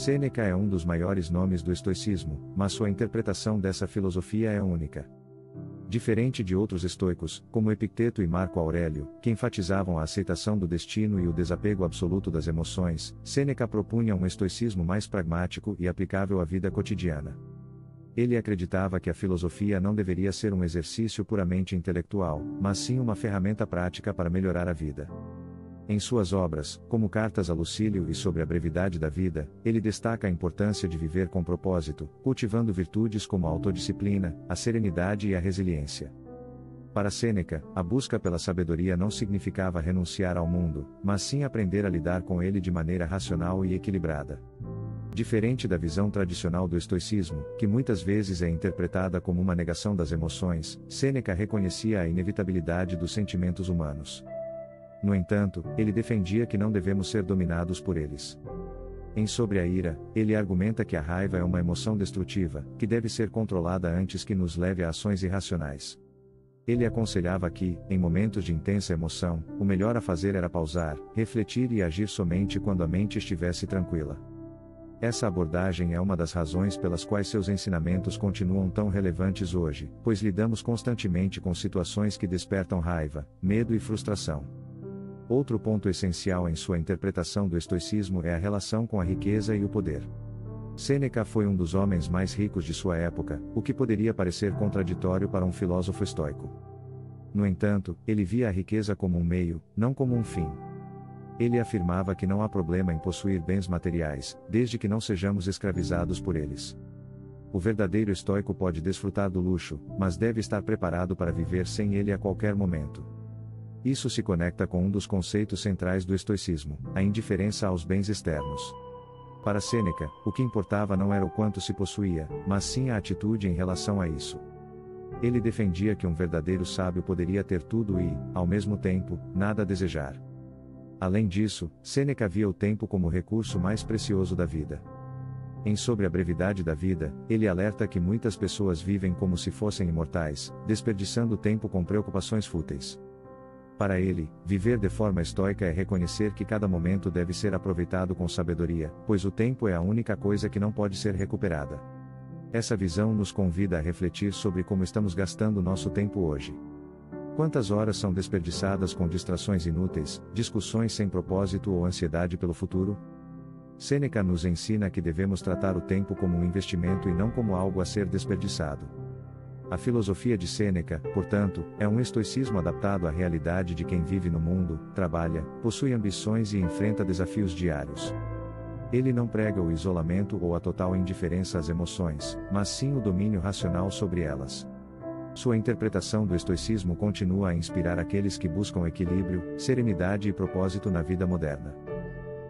Sêneca é um dos maiores nomes do estoicismo, mas sua interpretação dessa filosofia é única. Diferente de outros estoicos, como Epicteto e Marco Aurélio, que enfatizavam a aceitação do destino e o desapego absoluto das emoções, Sêneca propunha um estoicismo mais pragmático e aplicável à vida cotidiana. Ele acreditava que a filosofia não deveria ser um exercício puramente intelectual, mas sim uma ferramenta prática para melhorar a vida. Em suas obras, como Cartas a Lucílio e Sobre a Brevidade da Vida, ele destaca a importância de viver com propósito, cultivando virtudes como a autodisciplina, a serenidade e a resiliência. Para Sêneca, a busca pela sabedoria não significava renunciar ao mundo, mas sim aprender a lidar com ele de maneira racional e equilibrada. Diferente da visão tradicional do estoicismo, que muitas vezes é interpretada como uma negação das emoções, Sêneca reconhecia a inevitabilidade dos sentimentos humanos. No entanto, ele defendia que não devemos ser dominados por eles. Em Sobre a Ira, ele argumenta que a raiva é uma emoção destrutiva, que deve ser controlada antes que nos leve a ações irracionais. Ele aconselhava que, em momentos de intensa emoção, o melhor a fazer era pausar, refletir e agir somente quando a mente estivesse tranquila. Essa abordagem é uma das razões pelas quais seus ensinamentos continuam tão relevantes hoje, pois lidamos constantemente com situações que despertam raiva, medo e frustração. Outro ponto essencial em sua interpretação do estoicismo é a relação com a riqueza e o poder. Sêneca foi um dos homens mais ricos de sua época, o que poderia parecer contraditório para um filósofo estoico. No entanto, ele via a riqueza como um meio, não como um fim. Ele afirmava que não há problema em possuir bens materiais, desde que não sejamos escravizados por eles. O verdadeiro estoico pode desfrutar do luxo, mas deve estar preparado para viver sem ele a qualquer momento. Isso se conecta com um dos conceitos centrais do estoicismo, a indiferença aos bens externos. Para Sêneca, o que importava não era o quanto se possuía, mas sim a atitude em relação a isso. Ele defendia que um verdadeiro sábio poderia ter tudo e, ao mesmo tempo, nada a desejar. Além disso, Sêneca via o tempo como o recurso mais precioso da vida. Em Sobre a Brevidade da Vida, ele alerta que muitas pessoas vivem como se fossem imortais, desperdiçando tempo com preocupações fúteis. Para ele, viver de forma estoica é reconhecer que cada momento deve ser aproveitado com sabedoria, pois o tempo é a única coisa que não pode ser recuperada. Essa visão nos convida a refletir sobre como estamos gastando nosso tempo hoje. Quantas horas são desperdiçadas com distrações inúteis, discussões sem propósito ou ansiedade pelo futuro? Sêneca nos ensina que devemos tratar o tempo como um investimento e não como algo a ser desperdiçado. A filosofia de Sêneca, portanto, é um estoicismo adaptado à realidade de quem vive no mundo, trabalha, possui ambições e enfrenta desafios diários. Ele não prega o isolamento ou a total indiferença às emoções, mas sim o domínio racional sobre elas. Sua interpretação do estoicismo continua a inspirar aqueles que buscam equilíbrio, serenidade e propósito na vida moderna.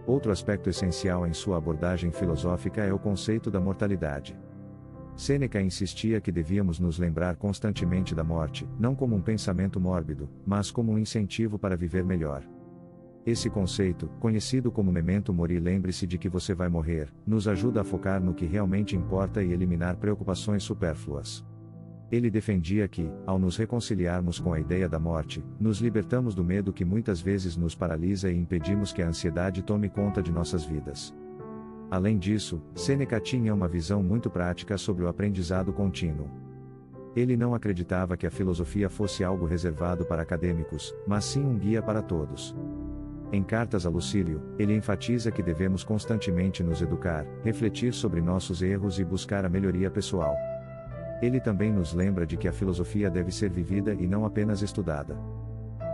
Outro aspecto essencial em sua abordagem filosófica é o conceito da mortalidade. Sêneca insistia que devíamos nos lembrar constantemente da morte, não como um pensamento mórbido, mas como um incentivo para viver melhor. Esse conceito, conhecido como memento mori, lembre-se de que você vai morrer, nos ajuda a focar no que realmente importa e eliminar preocupações supérfluas. Ele defendia que, ao nos reconciliarmos com a ideia da morte, nos libertamos do medo que muitas vezes nos paralisa e impedimos que a ansiedade tome conta de nossas vidas. Além disso, Sêneca tinha uma visão muito prática sobre o aprendizado contínuo. Ele não acreditava que a filosofia fosse algo reservado para acadêmicos, mas sim um guia para todos. Em Cartas a Lucílio, ele enfatiza que devemos constantemente nos educar, refletir sobre nossos erros e buscar a melhoria pessoal. Ele também nos lembra de que a filosofia deve ser vivida e não apenas estudada.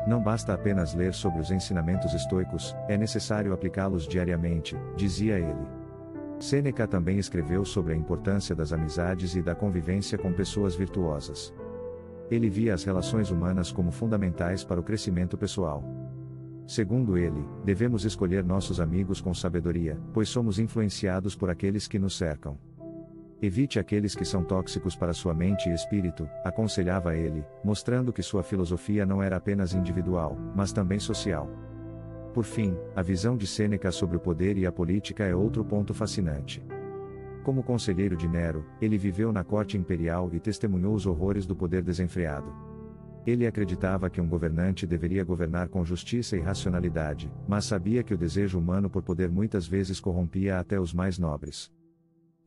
Não basta apenas ler sobre os ensinamentos estoicos, é necessário aplicá-los diariamente, dizia ele. Sêneca também escreveu sobre a importância das amizades e da convivência com pessoas virtuosas. Ele via as relações humanas como fundamentais para o crescimento pessoal. Segundo ele, devemos escolher nossos amigos com sabedoria, pois somos influenciados por aqueles que nos cercam. Evite aqueles que são tóxicos para sua mente e espírito, aconselhava ele, mostrando que sua filosofia não era apenas individual, mas também social. Por fim, a visão de Sêneca sobre o poder e a política é outro ponto fascinante. Como conselheiro de Nero, ele viveu na corte imperial e testemunhou os horrores do poder desenfreado. Ele acreditava que um governante deveria governar com justiça e racionalidade, mas sabia que o desejo humano por poder muitas vezes corrompia até os mais nobres.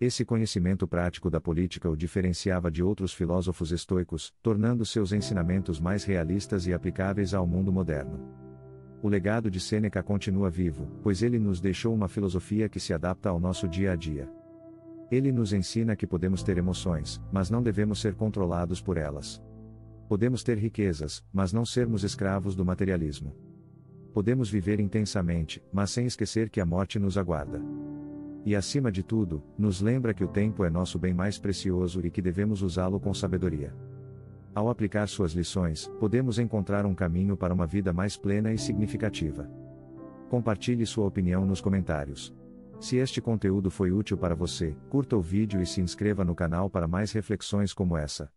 Esse conhecimento prático da política o diferenciava de outros filósofos estoicos, tornando seus ensinamentos mais realistas e aplicáveis ao mundo moderno. O legado de Sêneca continua vivo, pois ele nos deixou uma filosofia que se adapta ao nosso dia a dia. Ele nos ensina que podemos ter emoções, mas não devemos ser controlados por elas. Podemos ter riquezas, mas não sermos escravos do materialismo. Podemos viver intensamente, mas sem esquecer que a morte nos aguarda. E acima de tudo, nos lembra que o tempo é nosso bem mais precioso e que devemos usá-lo com sabedoria. Ao aplicar suas lições, podemos encontrar um caminho para uma vida mais plena e significativa. Compartilhe sua opinião nos comentários. Se este conteúdo foi útil para você, curta o vídeo e se inscreva no canal para mais reflexões como essa.